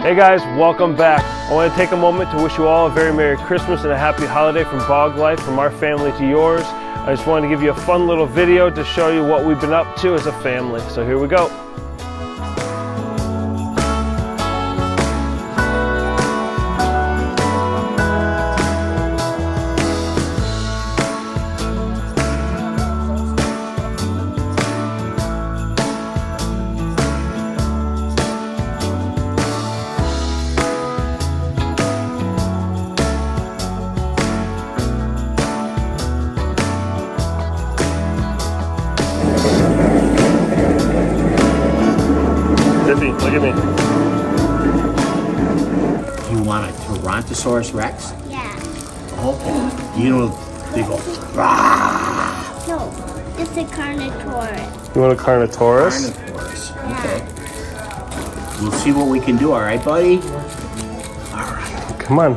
Hey guys, welcome back. I want to take a moment to wish you all a very Merry Christmas and a Happy Holiday from Bog Life, from our family to yours. I just wanted to give you a fun little video to show you what we've been up to as a family. So here we go. Look at me. You want a Tyrannosaurus Rex? Yeah. Okay. You know, they go, rah! No, it's a Carnotaurus. You want a Carnotaurus? Carnotaurus. Yeah. Okay. We'll see what we can do, all right, buddy? All right. Come on.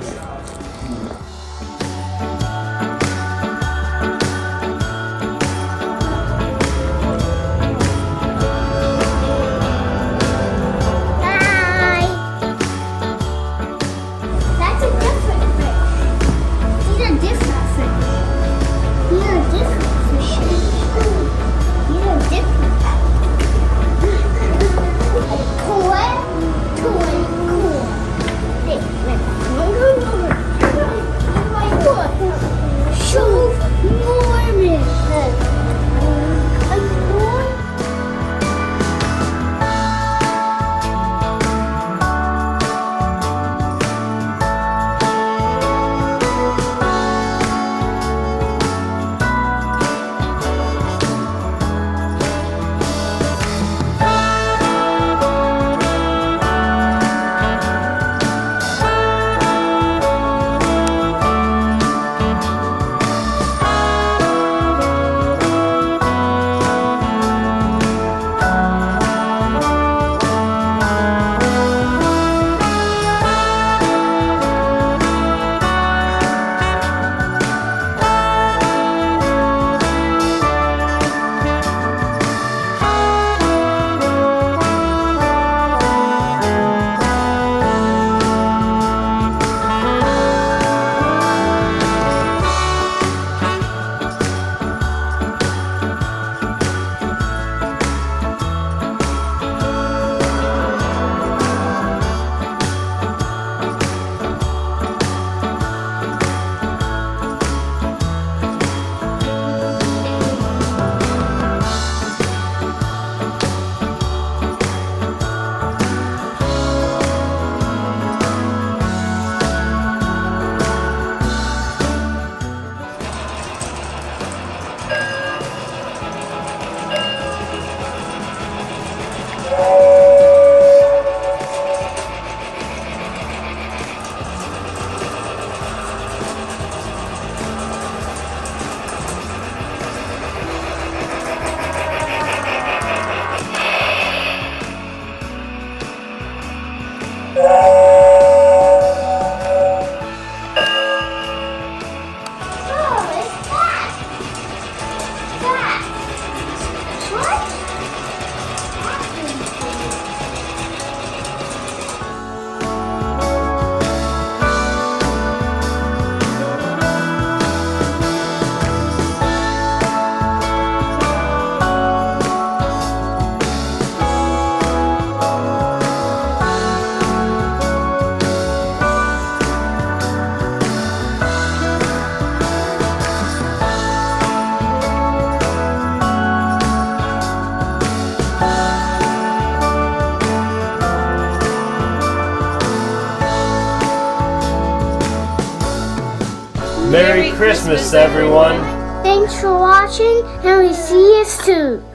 Merry Christmas, everyone. Thanks for watching, and we see you soon.